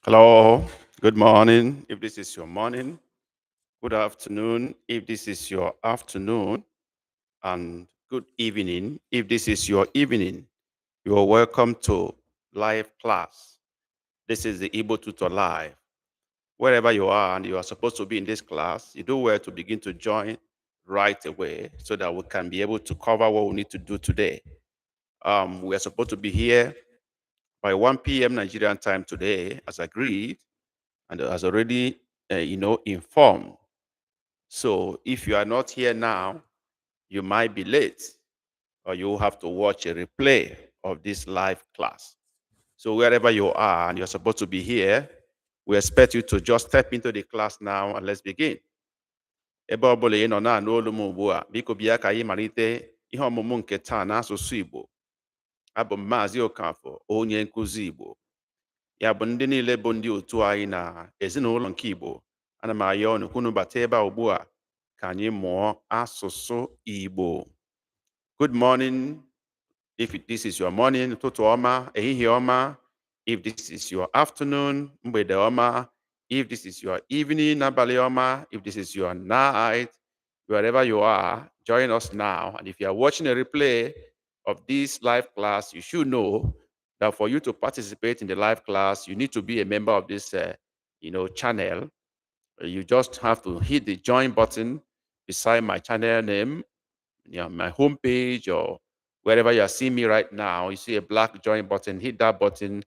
Hello, good morning. If this is your morning, good afternoon. If this is your afternoon, and good evening. If this is your evening, you are welcome to live class. This is the Igbo Tutor Live. Wherever you are and you are supposed to be in this class, you do well to begin to join right away so that we can be able to cover what we need to do today. We are supposed to be here by 1 p.m. Nigerian time today, as agreed, and as already informed. So if you are not here now, you might be late, or you will have to watch a replay of this live class. So wherever you are and you're supposed to be here, we expect you to just step into the class now and let's begin. Ebe ọ bụla ị nọ na-anụ olu m ugbu a, biko bịa ka anyị malite ihe ọmụmụ nke taa n'asụsụ Igbo. Abụ m Maazị Okafọ, onye nkụzi Igbo. Ya bụ ndị niile bụ ndị otu anyị na ezinụlọ nke Igbo, ana m ayọ unu ka unu bata ebe a ugbu a ka anyị mụọ asụsụ Igbo. Good morning. If this is your morning, ụtụtụ ọma, ehihie ọma. If this is your afternoon, mgbede ọma. If this is your evening, abalị ọma. If this is your night, wherever you are, join us now. And if you are watching a replay of this live class, you should know that for you to participate in the live class, you need to be a member of this, channel. You just have to hit the join button beside my channel name, my homepage, or wherever you are seeing me right now. You see a black join button. Hit that button.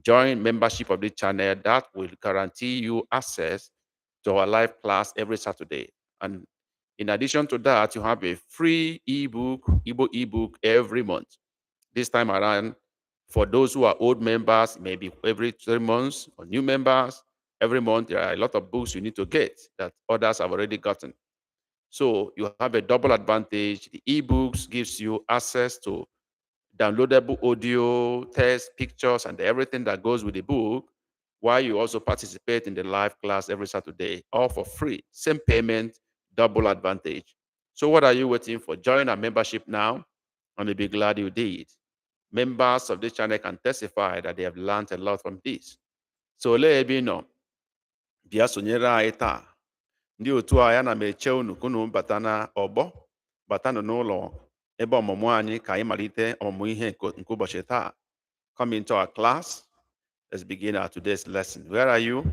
Join membership of the channel. That will guarantee you access to our live class every Saturday. And in addition to that, you have a free ebook, Igbo ebook every month. This time around, for those who are old members, maybe every 3 months, or new members, every month there are a lot of books you need to get that others have already gotten. So you have a double advantage. The ebooks gives you access to downloadable audio, text, pictures, and everything that goes with the book, while you also participate in the live class every Saturday, all for free. Same payment, double advantage. So what are you waiting for? Join our membership now, and you'll be glad you did. Members of this channel can testify that they have learned a lot from this. So lee ebe ị nọ, bịa sonyere anyị taa. Ndị otu anyị, ana m eche unu ka unu bata na ọgbọ, batanụ n'ụlọ ebe ọmụmụ anyị ka anyị malite ọmụmụ ihe nke ụbọchị taa. Come into our class. Let's begin our today's lesson. Where are you?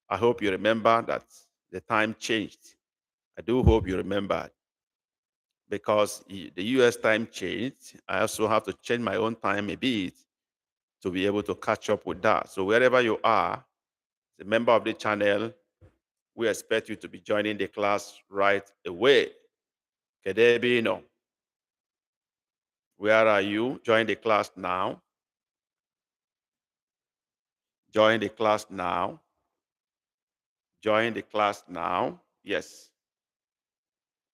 I hope you remember that the time changed. I do hope you remembered, because the US time changed. I also have to change my own time a bit to be able to catch up with that. So wherever you are, as a member of the channel, we expect you to be joining the class right away. Kedebino, where are you? Join the class now. Join the class now. Join the class now. Yes.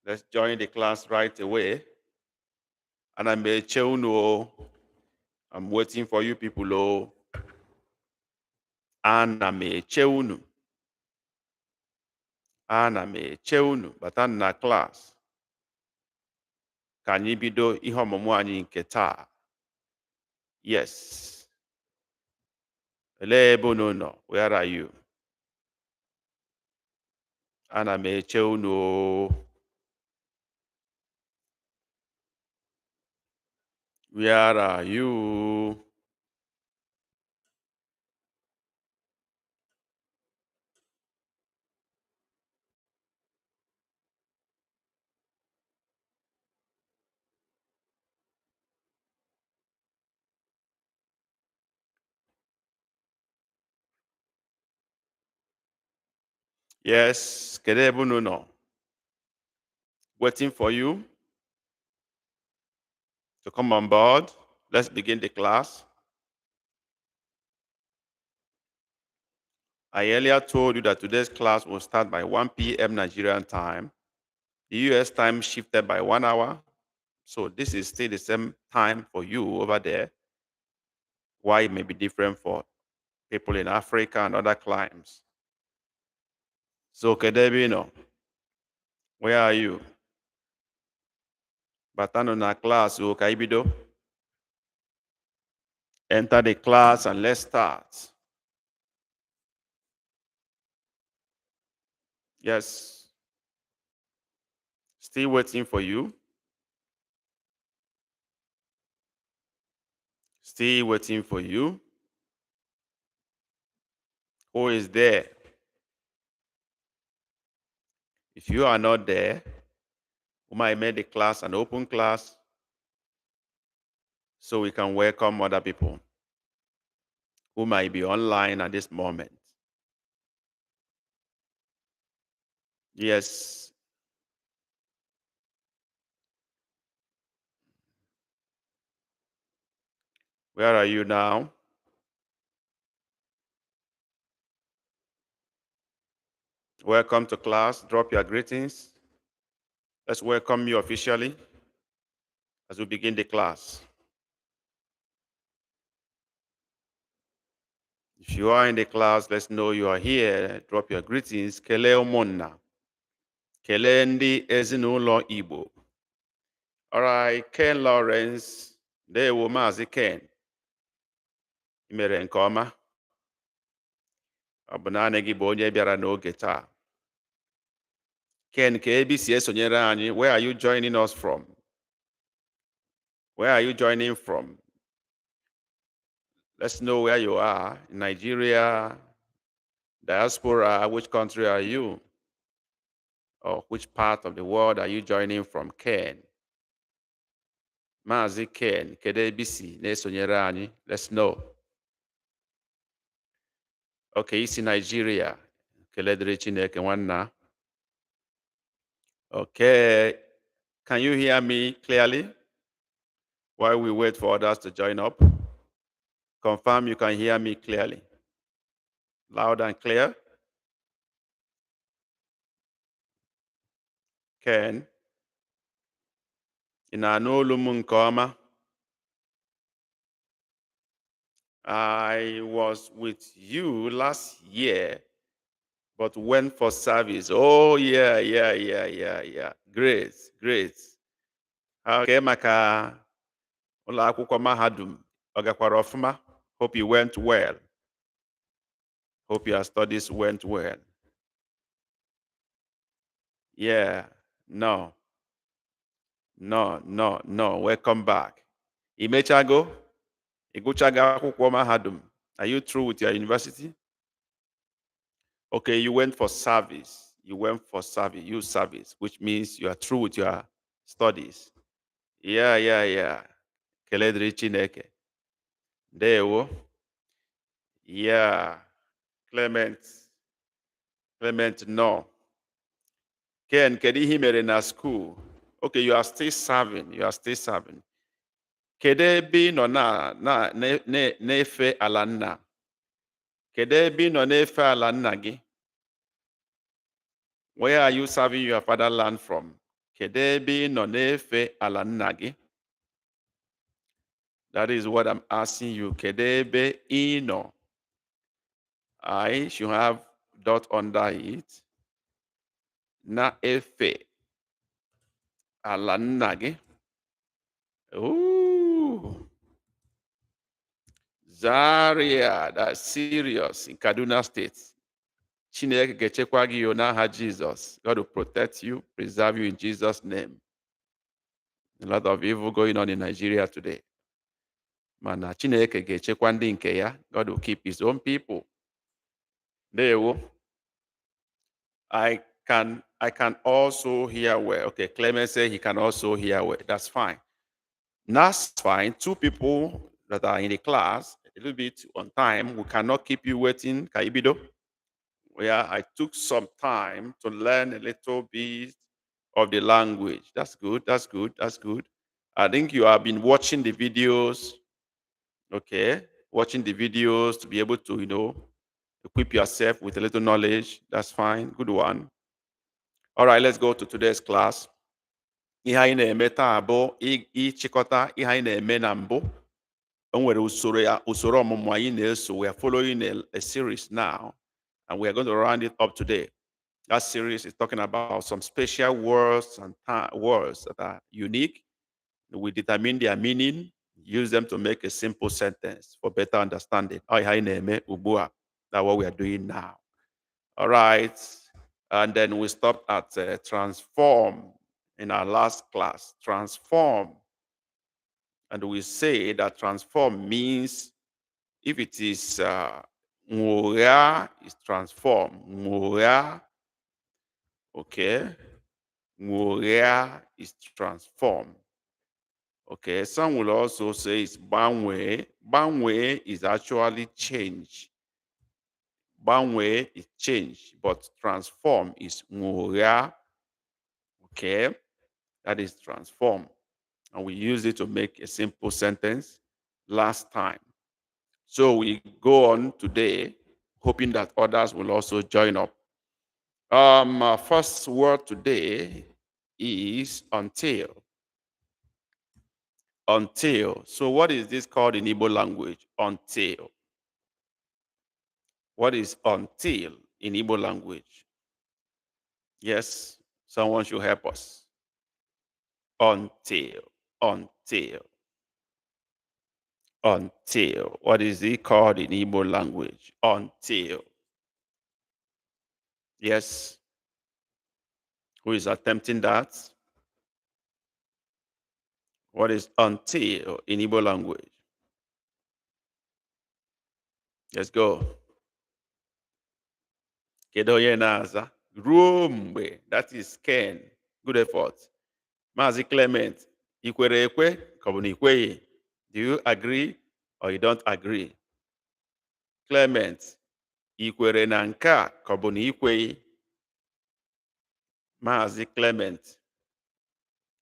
Let's join the class right away. And I'm waiting for you people. Oh, ana m eche unu. Ana m eche unu. Bata na class. Ka anyị bido ihe ọmụmụ anyị nke taa. Yes. Elee ebe unu nọ? Where are you? Ana m eche unu. Where are you? Yes, kedu ebe unu nọ? Waiting for you to come on board. Let's begin the class. I earlier told you that today's class will start by 1 p.m. Nigerian time. The US time shifted by 1 hour. So this is still the same time for you over there. Why it may be different for people in Africa and other climes. So Kedebino, where are you? Batano na class, Kaibido. Enter the class and let's start. Yes. Still waiting for you. Still waiting for you. Who is there? If you are not there, we might make the class an open class so we can welcome other people who might be online at this moment. Yes. Where are you now? Welcome to class. Drop your greetings. Let's welcome you officially as we begin the class. If you are in the class, let's know you are here. Drop your greetings. Kele ụmụnna. Kele ndị ezinụlọ Igbo. All right, Ken Lawrence. Ndewo Maazị Ken. I mere nke ọma. Ọ bụ naanị gị bụ onye bịara n'oge taa. Ken, ka ebe si esonyere anyị, where are you joining us from? Where are you joining from? Let's know where you are. In Nigeria, diaspora, which country are you? Or which part of the world are you joining from, Ken? Maazị Ken, kedu ebe isi na-esonyere anyị? Let's know. Okay, isi Nigeria. Kele dịrị Chineke nwanna. Okay, can you hear me clearly while we wait for others to join up? Confirm you can hear me clearly. Loud and clear. Ken, ị na-anụ olu m nke ọma? I was with you last year, but went for service. Oh, yeah. Great, great. Okay, maka ụlọ akwụkwọ mahadum, ọ gakwara ọfụma? Hope you went well. Hope your studies went well. Yeah, no. Welcome back. Imechago? Iguchaga akwụkwọ mahadum. Are you through with your university? Okay, you went for service. You went for service, youth service, which means you are through with your studies. Yeah. Keledri Chineke. Dewo. Yeah. Clement, no. Ken, kedu ihe mere na school? Okay, you are still serving. Kedu ebe ị nọ na-efe ala nna? Kedu ebe ị nọ na-efe ala nna gị? Where are you serving your fatherland from? Kedu ebe ị nọ na-efe ala nna gị? That is what I'm asking you. Kedu ebe ị nọ? I should have dot under it. Na-efe ala nna gị. Ooh. Zaria, that's serious, in Kaduna State. Chineke ga-echekwa gị n'aha Jesus. God will protect you, preserve you in Jesus' name. A lot of evil going on in Nigeria today. Mana Chineke ga-echekwa ndị nke ya. God will keep his own people. Ndewo. I can also hear well. Okay, Clement said he can also hear well. That's fine. That's fine. Two people that are in the class, a little bit on time. We cannot keep you waiting, Kaibido. Where I took some time to learn a little bit of the language. That's good. I think you have been watching the videos. Okay, watching the videos to be able to, equip yourself with a little knowledge. That's fine. Good one. All right, let's go to today's class. Ihe anyị na-eme taa bụ ịchịkọta ihe anyị na-eme na mbụ. O nwere usoro ọmụmụ anyị na-eso. We are following a series now, and we are going to round it up today. That series is talking about some special words and words that are unique. We determine their meaning, use them to make a simple sentence for better understanding. That's what we are doing now. All right. And then we stopped at transform in our last class. Transform. And we say that transform means if it is Muria is transform. Muria, okay. Muria is transform. Okay, some will also say it's Banwe. Banwe is actually change. Banwe is change, but transform is Muria. Okay, that is transform. And we use it to make a simple sentence last time. So we go on today, hoping that others will also join up. Our first word today is until. Until. So what is this called in Igbo language? Until. What is until in Igbo language? Yes, someone should help us. Until. Until. Until. What is it called in Igbo language? Until. Yes. Who is attempting that? What is until in Igbo language? Let's go. Kedu onye na-aza? Ruo mgbe. That is Ken. Good effort. Maazị Clement, i kwere ekwe ka ọ bụ na i kweghị? Do you agree or you don't agree? Clement, i kwere na nke a ka ọ bụ na i kweghị? Maazị Clement,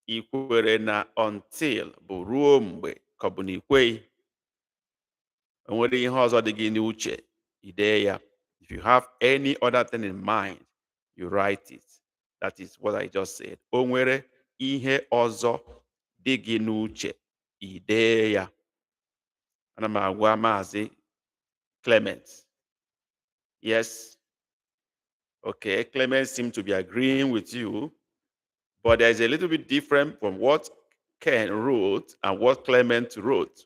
i kwere na until bụ ruo mgbe ka ọ bụ na i kweghị? O nwere ihe ọzọ dị gị n'uche, i dee ya. If you have any other thing in mind, you write it. That is what I just said. O nwere ihe ọzọ dị gị n'uche, i dee ya. Ana m agwa Maazị Clement. Yes. Okay, Clement seems to be agreeing with you, but there's a little bit different from what Ken wrote and what Clement wrote.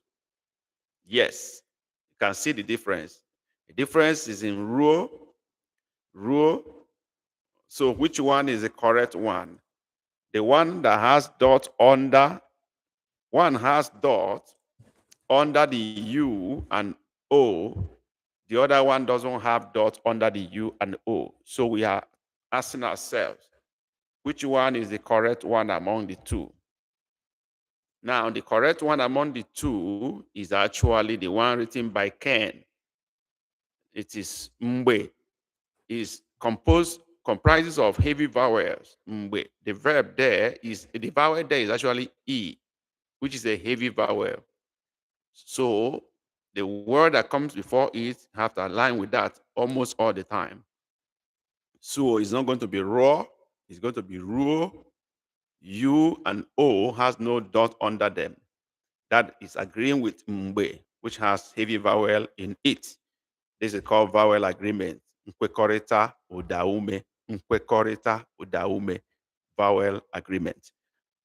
Yes, you can see the difference. The difference is in row. So which one is the correct one? The one that has dot under, one has dot under the U and O. The other one doesn't have dot under the U and O. So we are asking ourselves, which one is the correct one among the two? Now, the correct one among the two is actually the one written by Ken. It is mbe. Is comprises of heavy vowels. Mbe. The verb there is, the vowel there is actually E, which is a heavy vowel. So the word that comes before it have to align with that almost all the time. So it's not going to be raw, it's going to be ruo. U and O has no dot under them. That is agreeing with mbe, which has heavy vowel in it. This is called vowel agreement. Nkwekorita udaume. Nkwekorita udaume. Vowel agreement.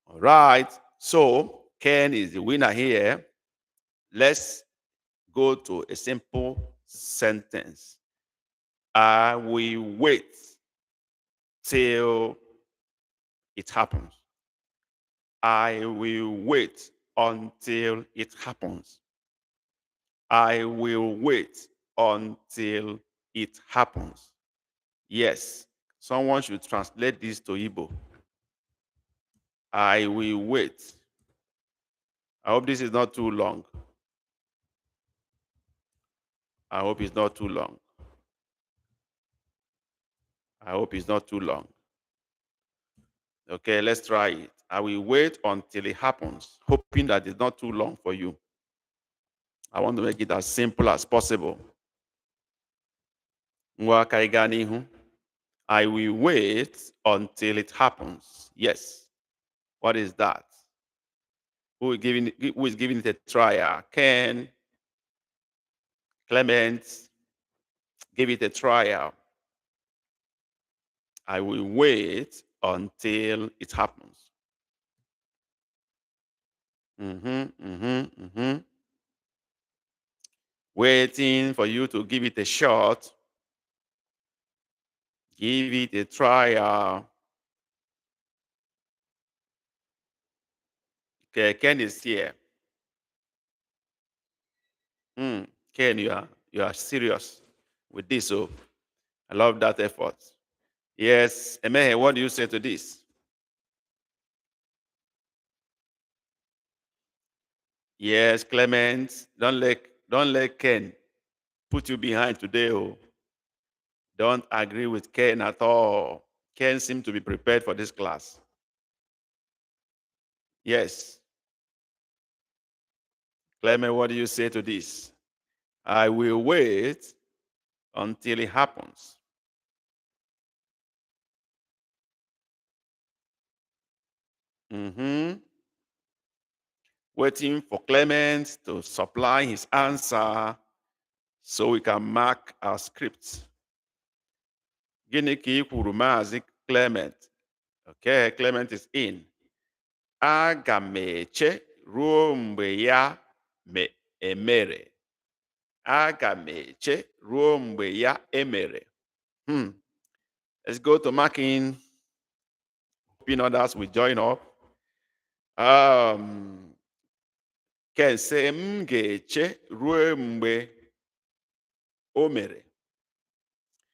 All right. So Ken is the winner here. Let's go to a simple sentence. I will wait till it happens. I will wait until it happens. I will wait until it happens. Yes, someone should translate this to Igbo. I will wait. I hope this is not too long. I hope it's not too long. I hope it's not too long. Okay, let's try it. I will wait until it happens, hoping that it's not too long for you. I want to make it as simple as possible. I will wait until it happens. Yes. What is that? Who is giving it a try? Ken, Clement, give it a trial. I will wait until it happens. Waiting for you to give it a shot. Give it a try. Okay, Ken is here. Hmm. Ken, you are serious with this. So I love that effort. Yes, Emehe, what do you say to this? Yes, Clement, don't let Ken put you behind today. Oh, don't agree with Ken at all. Ken seemed to be prepared for this class. Yes, Clement, what do you say to this? I will wait until it happens. Mhm. Waiting for Clement to supply his answer so we can mark our script. Gịnị ka i kwuru Maazị Clement? Okay, Clement is in. Aga m eche ruo mgbe ya emere. Aga m eche ruo mgbe ya emere. Let's go to marking. Hoping others will join up. Ken say m ga-eche ruo mgbe o mere.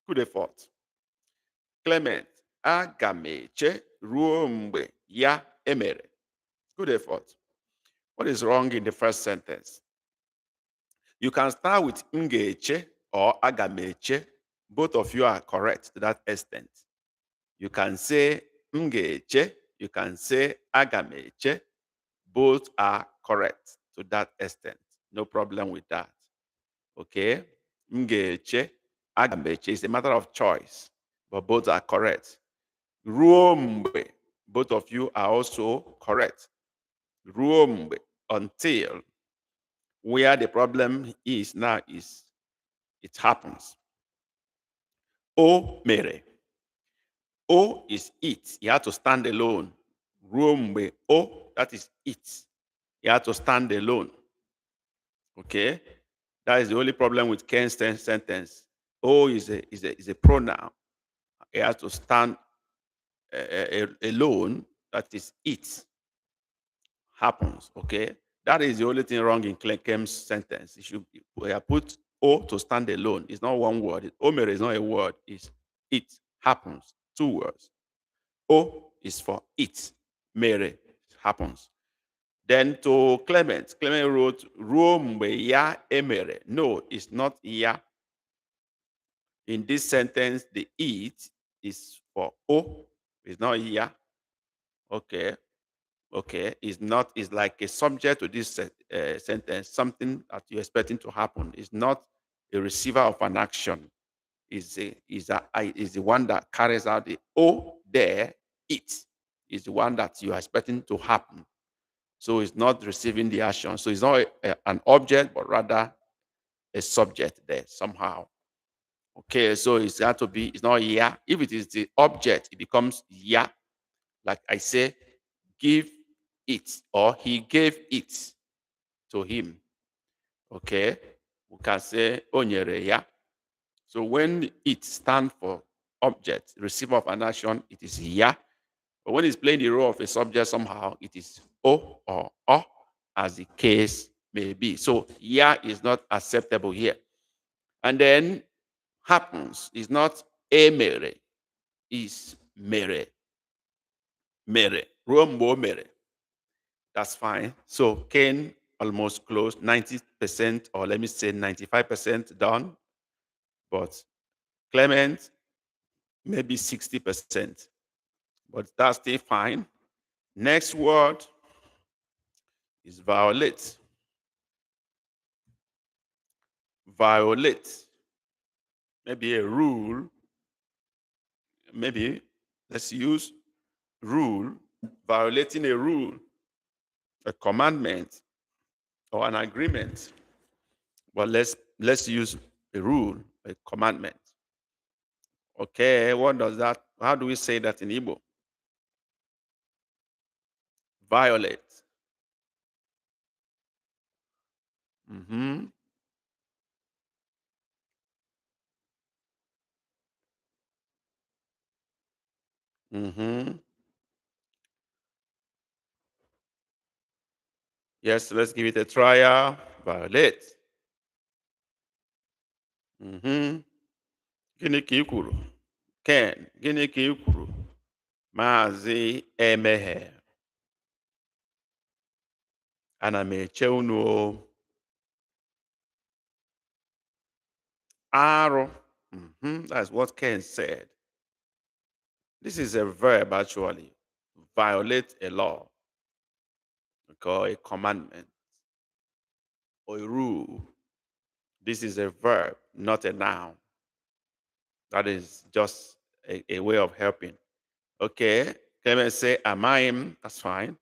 Good effort. Clement, aga m eche ruo mgbe ya emere. Good effort. What is wrong in the first sentence? You can start with ngeche or agameche. Both of you are correct to that extent. You can say ngeche, you can say agameche. Both are correct to that extent. No problem with that. Okay? Ngeche, agameche is a matter of choice, but both are correct. Ruombe, both of you are also correct. Ruombe, until. Where the problem is now is it happens. O mere. O is it. You have to stand alone. Rumbe. O, that is it. You have to stand alone. Okay? That is the only problem with Ken's sentence. O is a pronoun. It has to stand alone. That is it. Happens. Okay? That is the only thing wrong in Ken's sentence. You should put O to stand alone. It's not one word. Omere is not a word. It's it happens. Two words. O is for it. Mere happens. Then to Clement. Clement wrote ruo mgbe ya emere. No, it's not ya. In this sentence, the it is for O. It's not ya. Okay. Okay, is not is like a subject to this sentence, something that you're expecting to happen. Is not a receiver of an action. Is the one that carries out the O there. It is the one that you are expecting to happen. So it's not receiving the action. So it's not an object, but rather a subject there somehow. Okay, so it's got to be. It's not ya. If it is the object, it becomes ya. Like I say, give it, or he gave it to him. Okay, we can say onyere ya. So when it stands for object, receiver of an action, it is ya. But when it's playing the role of a subject somehow, it is o or o, as the case may be. So ya is not acceptable here. And then happens is not emere, is mere. Mere. Rombo mere. That's fine. So Cain almost close, 90%, or let me say 95% done. But Clement, maybe 60%. But that's still fine. Next word is violate. Violate. Maybe a rule. Maybe let's use rule. Violating a rule, a commandment, or an agreement. But let's use a rule, a commandment. Okay, what does that? How do we say that in Igbo? Violate. Mm-hmm. Mm-hmm. Yes, let's give it a trial. Violate. Mm-hmm. Gịnị ka ị kwuru? Ken, gịnị ka ị kwuru? Maazị emeghe. Ana m eche unu o. Arụ. That's what Ken said. This is a verb actually. Violate a law, or a commandment, or a rule. This is a verb, not a noun. That is just a way of helping. Okay. Clement say, am I him? That's fine.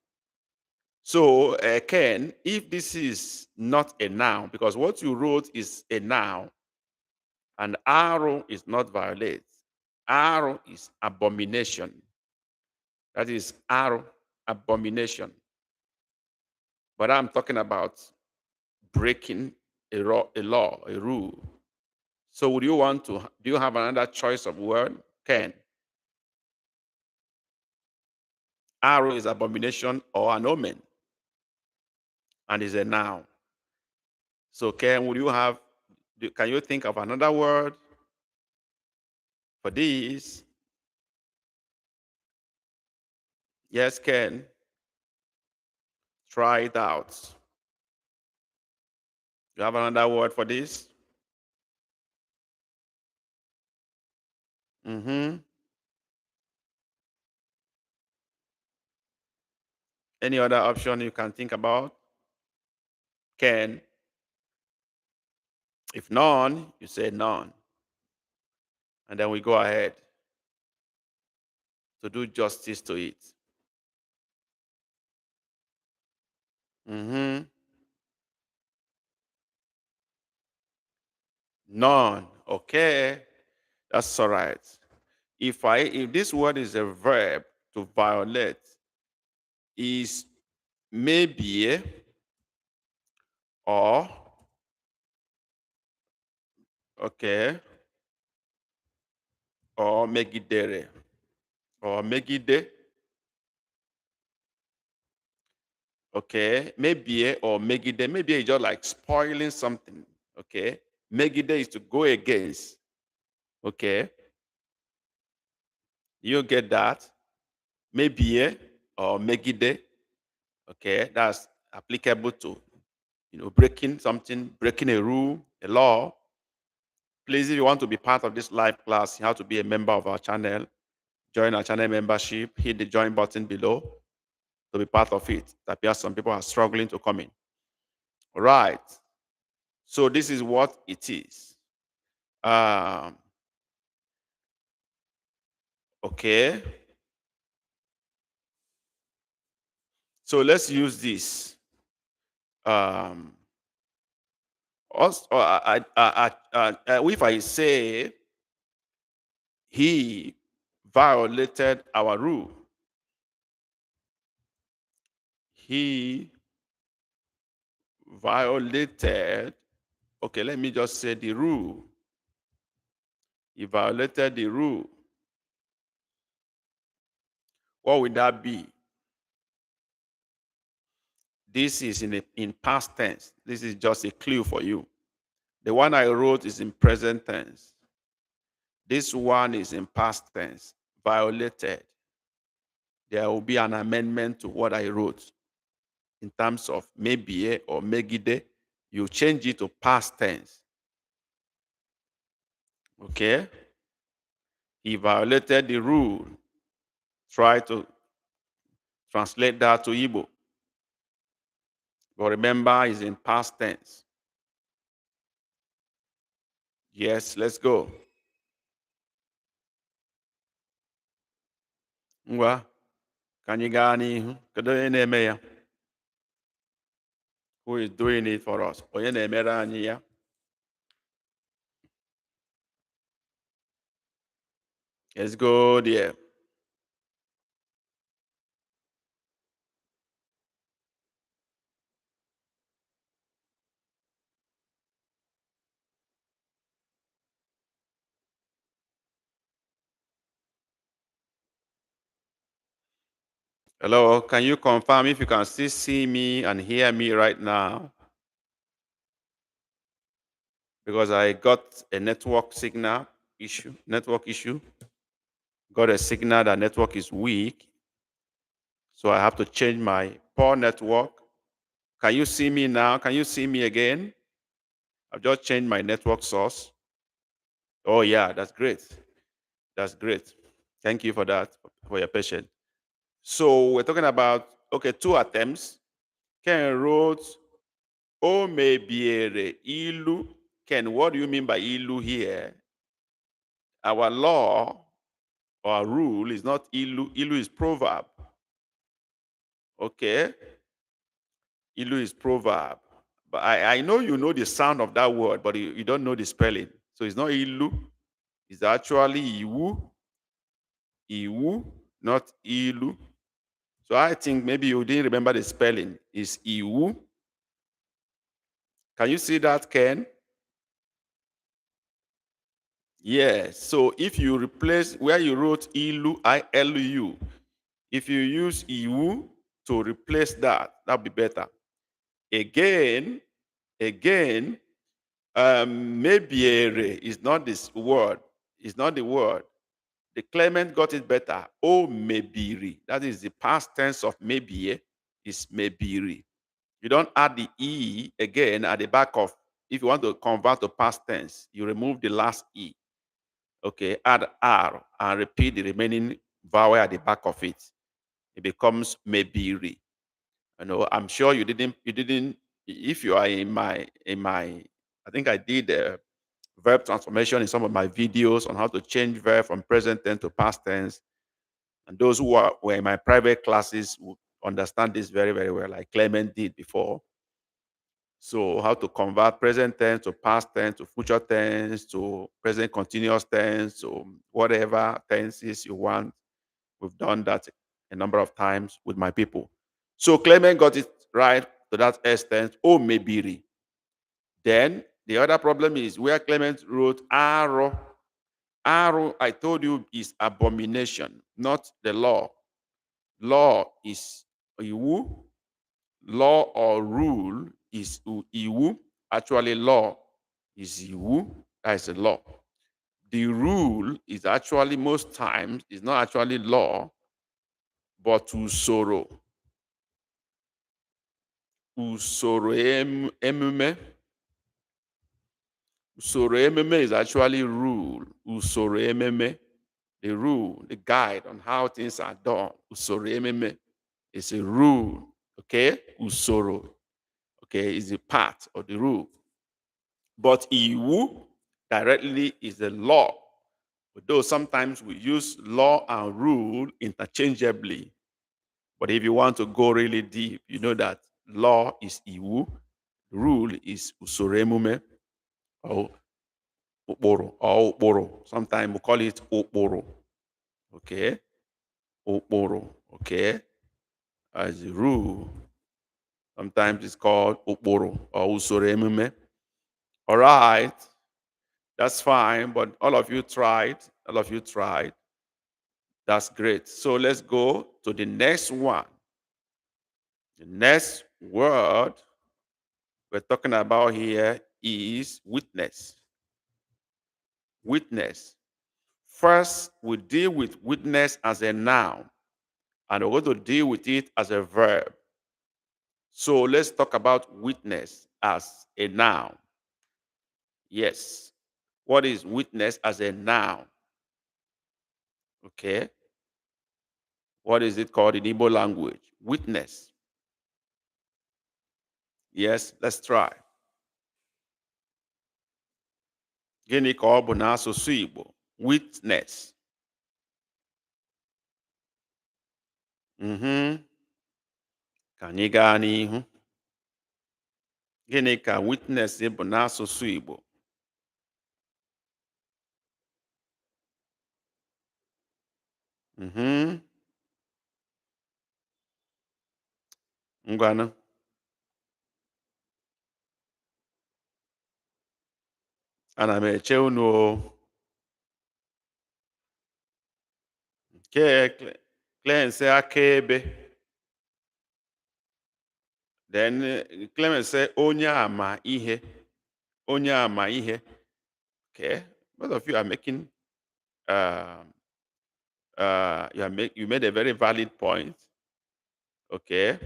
So, Ken, if this is not a noun, because what you wrote is a noun, and arrow is not violate. Arrow is abomination. That is arrow, abomination. But I'm talking about breaking a law, a rule. So would you want to, do you have another choice of word? Ken. Arrow is abomination or an omen and is a noun. So Ken, would you have, can you think of another word for this? Yes, Ken. Try it out. You have another word for this? Mm-hmm. Any other option you can think about? Ken. If none, you say none. And then we go ahead to do justice to it. Mm-hmm. None. Okay. That's all right. If this word is a verb, to violate, is maybe or okay or megidere or megide. Okay, maybe or megide. Maybe it's just like spoiling something. Okay, megide is to go against. Okay, you get that? Maybe or megide. Okay, that's applicable to breaking something, breaking a rule, a law. Please, if you want to be part of this live class, you have to be a member of our channel. Join our channel membership. Hit the join button below to be part of it. It appears some people are struggling to come in. All right. So this is what it is. Okay. So let's use this. Also, if I say he violated our rule, he violated. Okay, let me just say the rule. He violated the rule. What would that be? This is in past tense. This is just a clue for you. The one I wrote is in present tense. This one is in past tense. Violated. There will be an amendment to what I wrote in terms of maybe or megide. You change it to past tense. Okay? He violated the rule. Try to translate that to Igbo. But remember, it's in past tense. Yes, let's go. Ngwa, ka anyị gaa n'ihu. Kedu onye na-eme ya? Who is doing it for us? Onye na-emere anyị ya? Let's go there. Hello, can you confirm if you can still see me and hear me right now? Because I got a network issue, got a signal that network is weak. So I have to change my poor network. Can you see me now? Can you see me again? I've just changed my network source. Oh yeah, that's great. That's great. Thank you for that, for your patience. So we're talking about, okay, two attempts. Ken wrote, O mebiere ilu. Ken, what do you mean by ilu here? Our law or rule is not ilu. Ilu is proverb. Okay? Ilu is proverb. But I know you know the sound of that word, but you don't know the spelling. So it's not ilu. It's actually iwu. Iwu, not ilu. So I think maybe you didn't remember the spelling. It's iwu. Can you see that, Ken? Yes. So if you replace where you wrote ilu, I-L-U, if you use iwu to replace that, that'd be better. Again, mebiere is not this word. It's not the word. The Clement got it better. O mebiri. That is the past tense of mebie is mebiri. You don't add the E again at the back of, if you want to convert to past tense, you remove the last E. Okay, add R and repeat the remaining vowel at the back of it. It becomes mebiri. I'm sure you didn't, if you are I think I did verb transformation in some of my videos on how to change verb from present tense to past tense. And those who were in my private classes would understand this very, very well, like Clement did before. So how to convert present tense to past tense to future tense to present continuous tense to whatever tenses you want. We've done that a number of times with my people. So Clement got it right to that extent. Oh, maybe. Then the other problem is where Clement wrote arrow. Arrow, I told you, is abomination, not the law. Law is iwu. Law or rule is iwu. Actually, law is iwu. That is a law. The rule is actually most times is not actually law, but usoro. Usoro emume. Usoro emume is actually rule. Usoro emume, the rule, the guide on how things are done. Usoro emume is a rule. Okay, usoro. Okay, is a part of the rule. But iwu directly is the law. Though sometimes we use law and rule interchangeably. But if you want to go really deep, you know that law is iwu, rule is usoro emume or ukporo. Sometimes we call it ukporo. Okay? Ukporo. Okay? As a rule, sometimes it's called ukporo or usoro emume. All right. That's fine, but all of you tried. All of you tried. That's great. So let's go to the next one. The next word we're talking about here is witness. Witness. First, we deal with witness as a noun, and we're going to deal with it as a verb. So let's talk about witness as a noun. Yes. What is witness as a noun? Okay. What is it called in Igbo language? Witness. Yes, let's try. Gịnị ka ọ bụ n'asụsụ Igbo? Witness. Ka anyị gaa n'ihu. Gịnị ka witness bụ n'asụsụ Igbo? Ngwanụ. Ana m eche unu o. Nke Cleanse akaebe. Then Clement say onye ama ihe. Onye ama ihe. Okay. Most of you are making you made a very valid point. Okay.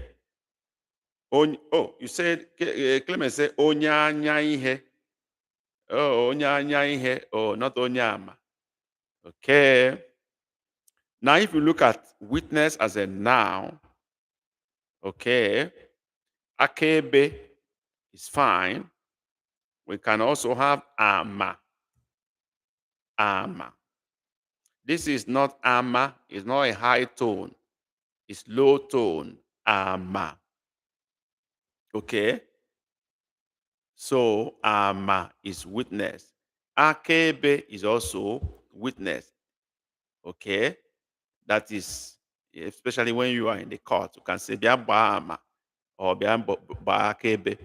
You said Clement said onye anya ihe. Oh, onye anya ihe. Oh, not onye ama. Okay. Now, if you look at witness as a noun, okay, akebe is fine. We can also have ama. Ama. This is not ama. It's not a high tone. It's low tone. Ama. Okay. So ama is witness. Akebe is also witness. Okay. That is, especially when you are in the court, you can say biamba ama or biamba akebe.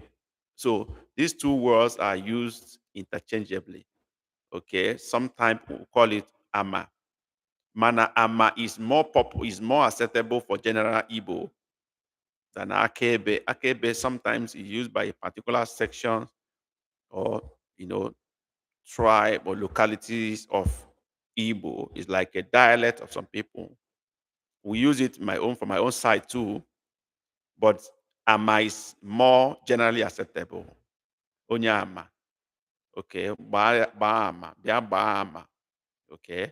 So these two words are used interchangeably. Okay. Sometimes we call it ama. Mana ama is is more acceptable for general Igbo than akebe. Akebe sometimes is used by a particular section or tribe or localities of Igbo. It's like a dialect of some people. We use it from my own side too, but ama is more generally acceptable. Onye ama. Okay. Ba ama. Bia ba ama. Okay.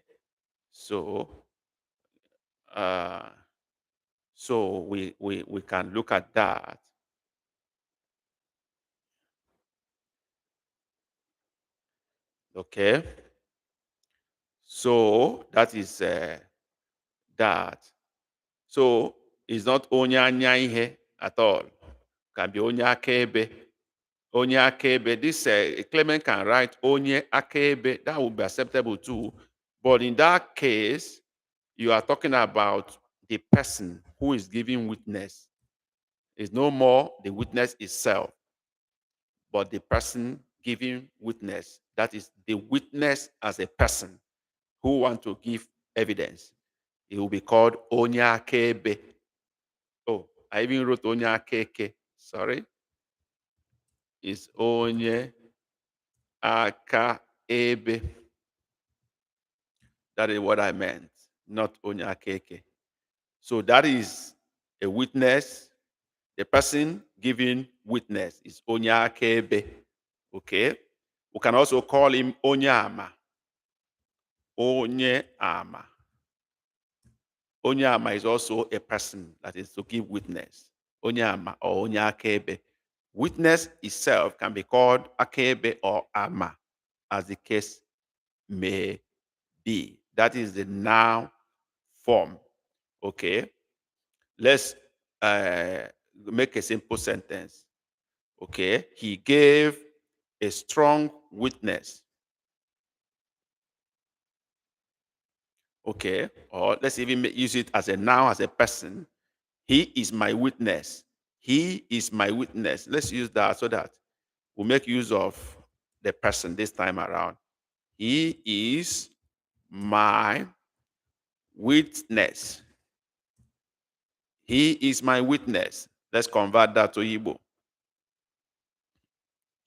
So uh so we can look at that. Okay. So that is that. So it's not onye anya ihe at all. Can be onye akaebe. Onye akaebe. This Clement can write onye akaebe. That would be acceptable too. But in that case, you are talking about the person who is giving witness. It's no more the witness itself, but the person giving witness. That is the witness as a person who want to give evidence. It will be called Onya Kebe. Oh, I even wrote Onya Keke. Sorry. It's Onye Aka Ebe. That is what I meant, not Onya Keke. So that is a witness. The person giving witness is Onya Kebe. Okay. We can also call him Onyama. Onye Ama. Onyama is also a person that is to give witness. Onyama or Onya Akebe. Witness itself can be called Akebe or Ama, as the case may be. That is the noun form. Okay. Let's make a simple sentence. Okay. He gave a strong witness. Okay. Or let's even use it as a noun, as a person. He is my witness. He is my witness. Let's use that so that we make use of the person this time around. He is my witness. He is my witness. Let's convert that to Igbo.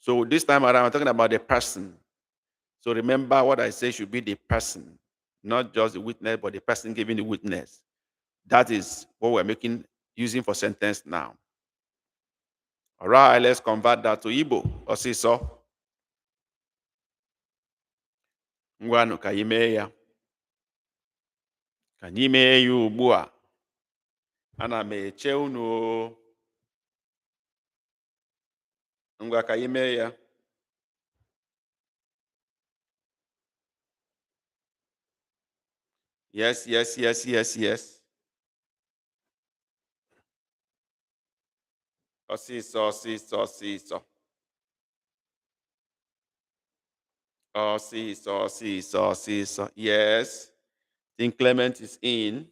So this time around, I'm talking about the person. So remember what I say should be the person, not just the witness, but the person giving the witness. That is what we're using for sentence now. All right, let's convert that to Igbo. Osiso. Ngwanụ ka anyị mee ya. Ka anyị mee ya ugbu a. Ana m eche unu. Ngwa ka anyị mee ya. Yes, yes, yes, yes, yes. Ọsịsọ, ọsịsọ, ọsịsọ. Ọsịsọ, ọsịsọ, ọsịsọ. Yes. I think Clement is in.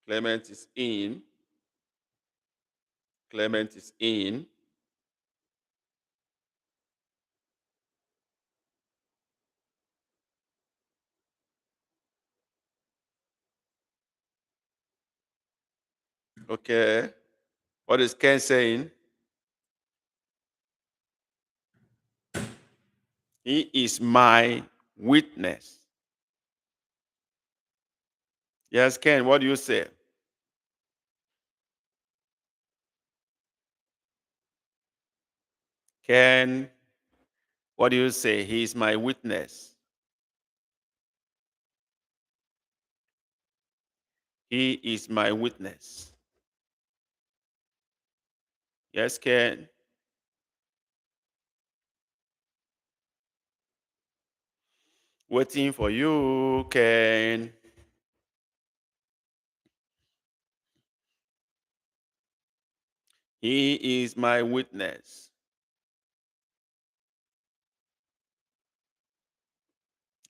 Clement is in. Clement is in. Okay. What is Ken saying? He is my witness. Yes, Ken, what do you say? Ken, what do you say? He is my witness. He is my witness. Yes, Ken. Waiting for you, Ken. He is my witness.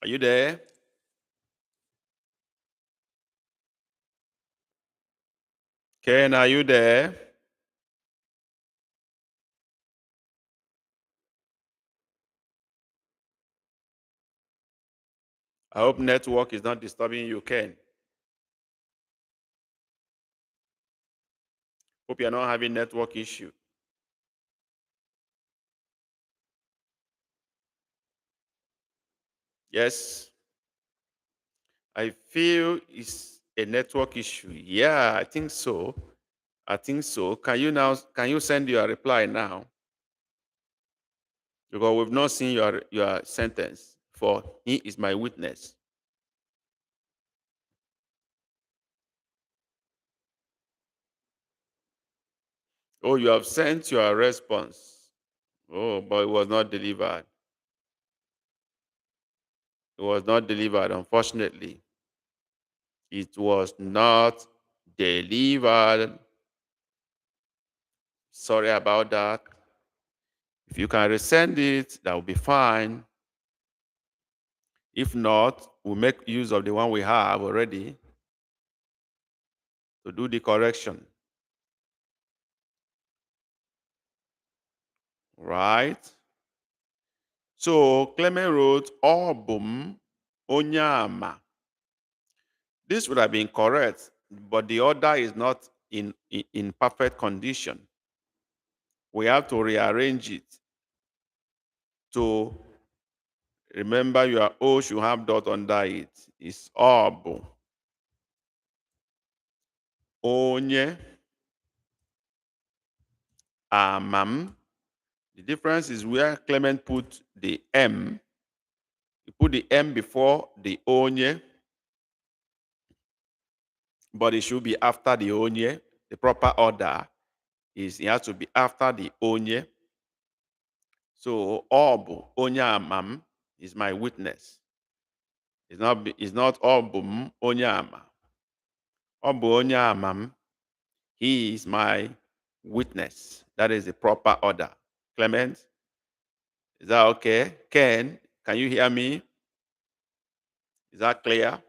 Are you there? Ken, are you there? I hope network is not disturbing you, Ken. Hope you're not having network issue. Yes, I feel it's a network issue. Yeah, I think so. I think so. Can you send your reply now? Because we've not seen your sentence for he is my witness. Oh, you have sent your response. Oh, but it was not delivered. It was not delivered, unfortunately. It was not delivered. Sorry about that. If you can resend it, that will be fine. If not, we'll make use of the one we have already to do the correction. Right? So Clement wrote Obum Onyama. This would have been correct, but the order is not in perfect condition. We have to rearrange it to remember your O should have dot under it. It's Obu Onye Amam. The difference is where Clement put the M. He put the M before the Onye, but it should be after the Onye. The proper order is it has to be after the Onye. So Obu Onye Amam is my witness. It's not Obum Onye Ama. Obu Onye Amam, he is my witness. That is the proper order. Clement, is that okay? Ken, can you hear me? Is that clear?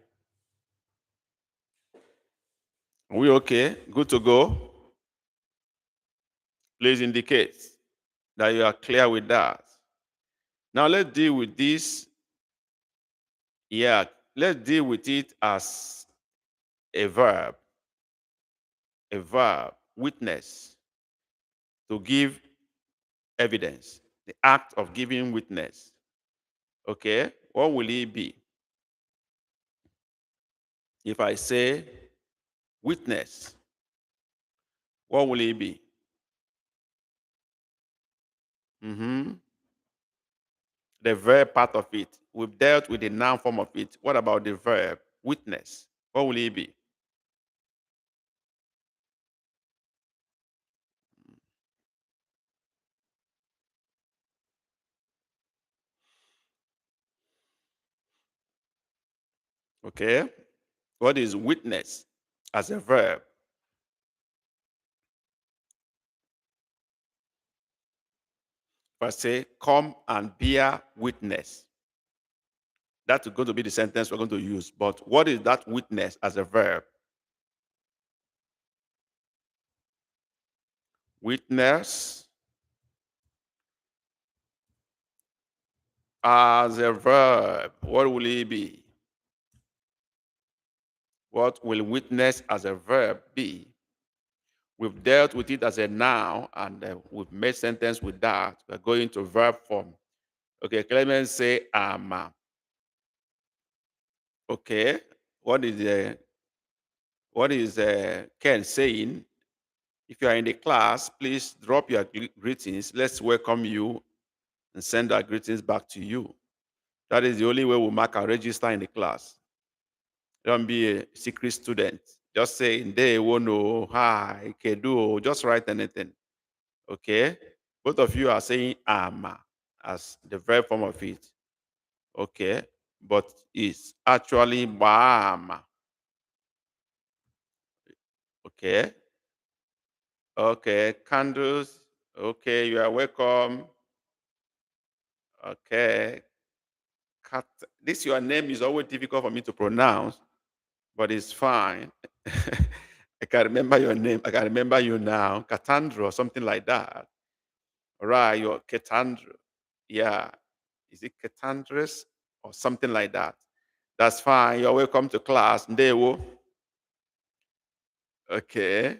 Are we okay? Good to go? Please indicate that you are clear with that. Now let's deal with this. Yeah, let's deal with it as a verb. A verb, witness, to give evidence, the act of giving witness. Okay, what will it be? If I say witness, what will it be? The verb part of it. We've dealt with the noun form of it. What about the verb witness? What will it be? Okay, what is witness as a verb? If I say, come and bear witness, that's going to be the sentence we're going to use. But what is that witness as a verb? Witness as a verb. What will it be? What will witness as a verb be? We've dealt with it as a noun, and we've made sentence with that. We're going to verb form. Okay, Clement say, am. Okay, what is Ken saying? If you are in the class, please drop your greetings. Let's welcome you and send our greetings back to you. That is the only way we'll mark our register in the class. Don't be a secret student. Just say, they won't know, hi, kedu, just write anything. Okay? Both of you are saying am as the verb form of it. Okay? But it's actually bam. Okay? Okay, candles. Okay, you are welcome. Okay. Cat. This your name is always difficult for me to pronounce, but it's fine. I can remember your name. I can remember you now. Catandra or something like that. All right, you're Catandra. Yeah. Is it Catandres or something like that? That's fine. You're welcome to class. Ndewo. Okay.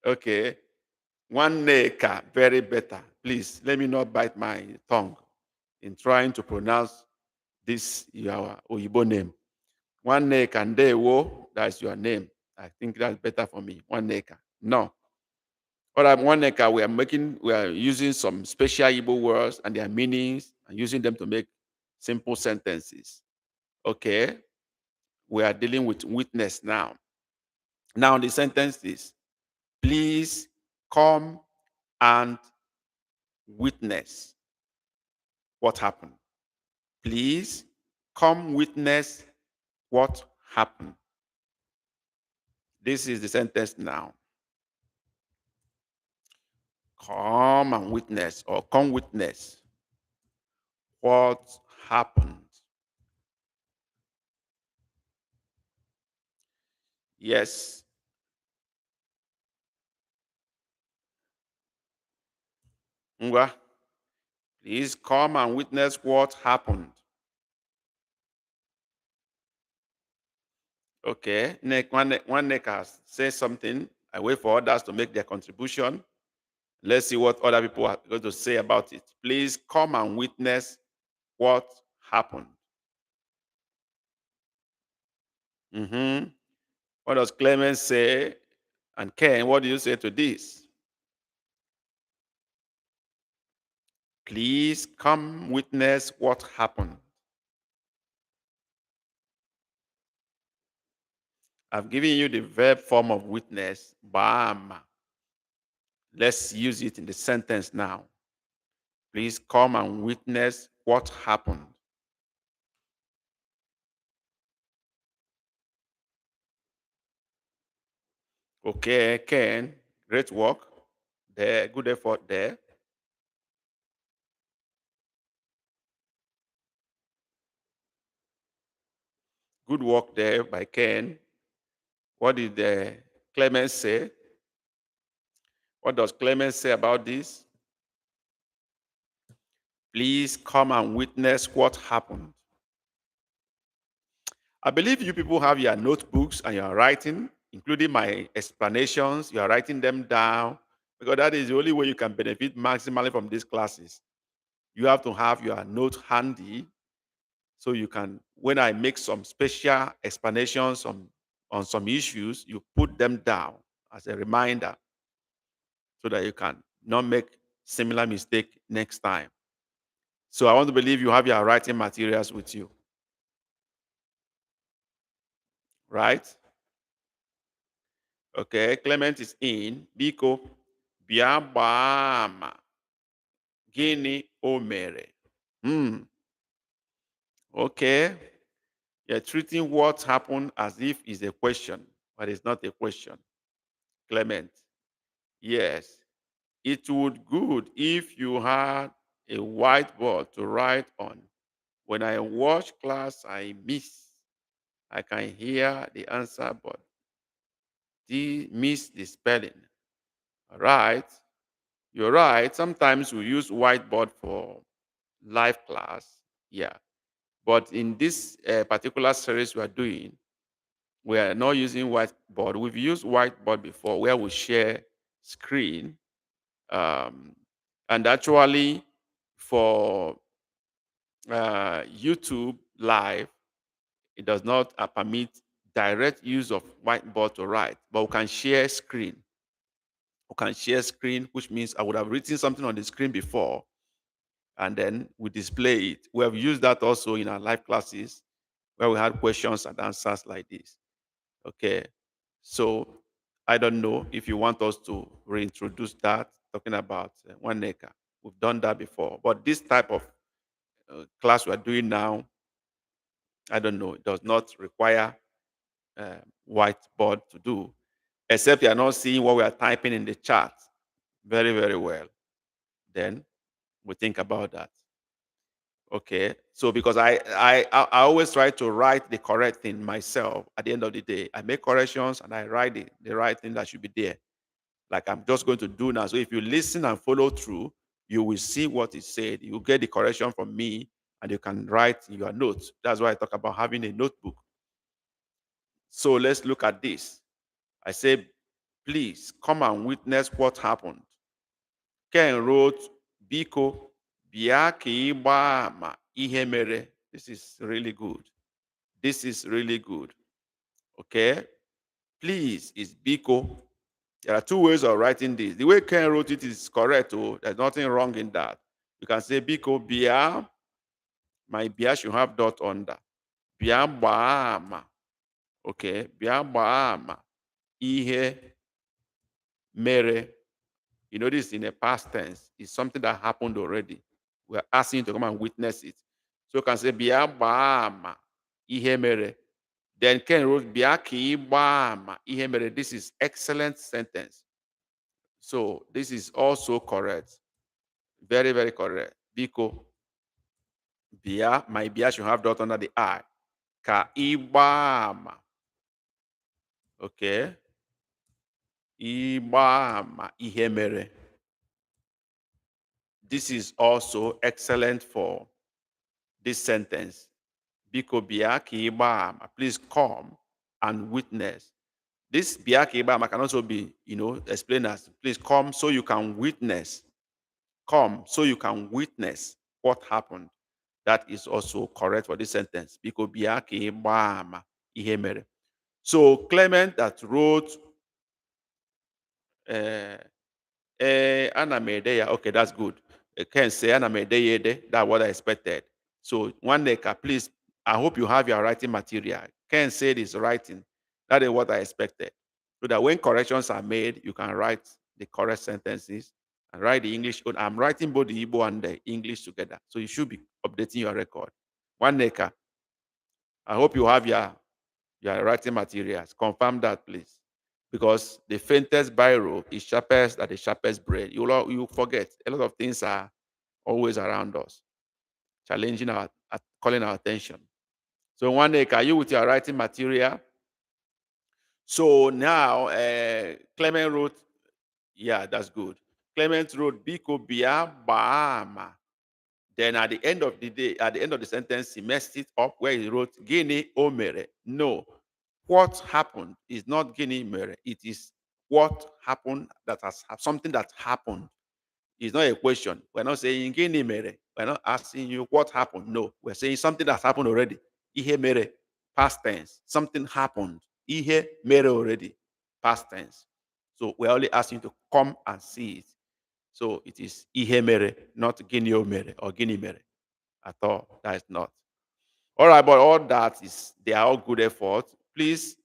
Okay. One neka, very better. Please let me not bite my tongue in trying to pronounce this your Oyibo name. One neka, ndewo, that's your name. I think that's better for me. One neka. No. But one neka, we are using some special Igbo words and their meanings and using them to make simple sentences. Okay. We are dealing with witness now. Now the sentence is, please come and witness what happened. Please come witness what happened. This is the sentence now. Come and witness, or come witness what happened. Yes. Ngwa, please come and witness what happened. Okay. One neck has said something. I wait for others to make their contribution. Let's see what other people are going to say about it. Please come and witness what happened. Mm-hmm. What does Clement say? And Ken, what do you say to this? Please come witness what happened. I've given you the verb form of witness, bam. Let's use it in the sentence now. Please come and witness what happened. Okay, Ken, great work there, good effort there. Good work there by Ken. What did Clement say? What does Clement say about this? Please come and witness what happened. I believe you people have your notebooks and you're writing, including my explanations. You are writing them down because that is the only way you can benefit maximally from these classes. You have to have your note handy so you can, when I make some special explanations on some issues, you put them down as a reminder so that you can not make similar mistake next time. So I want to believe you have your writing materials with you, right? Okay, Clement is in. Biko, biabama. Gini omere. Okay. You're treating what happened as if it's a question, but it's not a question. Clement. Yes. It would good if you had a whiteboard to write on. When I watch class, I miss. I can hear the answer, but miss the spelling. All right. You're right. Sometimes we use whiteboard for live class. Yeah. But in this particular series we are doing, We are not using whiteboard. We've used whiteboard before where we share screen. Um, and actually, for YouTube Live, it does not permit direct use of whiteboard to write, but we can share screen. We can share screen, which means I would have written something on the screen before, and then we display it. We have used that also in our live classes where we had questions and answers like this. Okay. So I don't know if you want us to reintroduce that, talking about one acre. We've done that before. But this type of class we are doing now, I don't know, it does not require uh, whiteboard to do, except you are not seeing what we are typing in the chat very, very well. Then we think about that. Okay. So because I always try to write the correct thing myself at the end of the day. I make corrections and I write the right thing that should be there. Like I'm just going to do now. So if you listen and follow through, you will see what is said. You will get the correction from me and you can write in your notes. That's why I talk about having a notebook. So let's look at this. I say, please come and witness what happened. Ken wrote, Biko, bịa ka ị gbaa ama ihe mere. This is really good. This is really good. Okay? Please is Biko. There are two ways of writing this. The way Ken wrote it is correct. Oh, there's nothing wrong in that. You can say Biko bia. My bia should have dot under. Bia gbaa. Okay. Bia gbaa. Ihe mere. You know this in a past tense. It's something that happened already. We're asking you to come and witness it. So you can say bia gbaa. Ihe mere. Then Ken wrote bia ka ị gbaa. Ihe mere. This is excellent sentence. So this is also correct. Very, very correct. Biko, bia, my bia should have dot under the I. Ka ibama. Okay. Ibama ihemere. This is also excellent for this sentence. Biko bia ki ibama. Please come and witness. This bia ki ibama can also be, explained as please come so you can witness. Come so you can witness what happened. That is also correct for this sentence. Biko bia ka ị gbaa ama ihe mere. So Clement that wrote ana m ede ya. Okay, that's good. Ken say ana m ede ya ede. That's what I expected. So Nwaneka, please, I hope you have your writing material. Ken said his writing. That is what I expected. So that when corrections are made, you can write the correct sentences and write the English. I'm writing both the Igbo and the English together. So you should be updating your record. Nwaneka, I hope you have your writing materials. Confirm that, please. Because the faintest biro is sharpest at the sharpest brain. You forget. A lot of things are always around us, challenging calling our attention. So one day, are you with your writing material? So now, Clement wrote, yeah, that's good. Clement wrote, Biko Bia Baama. Then at the end of the day, at the end of the sentence, he messed it up where he wrote Guinea Omere. No, what happened is not Guinea Mere. It is what happened that has something that happened. It's not a question. We're not saying Guinea Mere. We're not asking you what happened. No, we're saying something that's happened already. Ihe mere, past tense. Something happened. Ihe mere already, past tense. So we're only asking you to come and see it. So it is ihe mere, not Guinea mere or Guinea mere at all. That is not. All right, but all that is, they are all good efforts. Please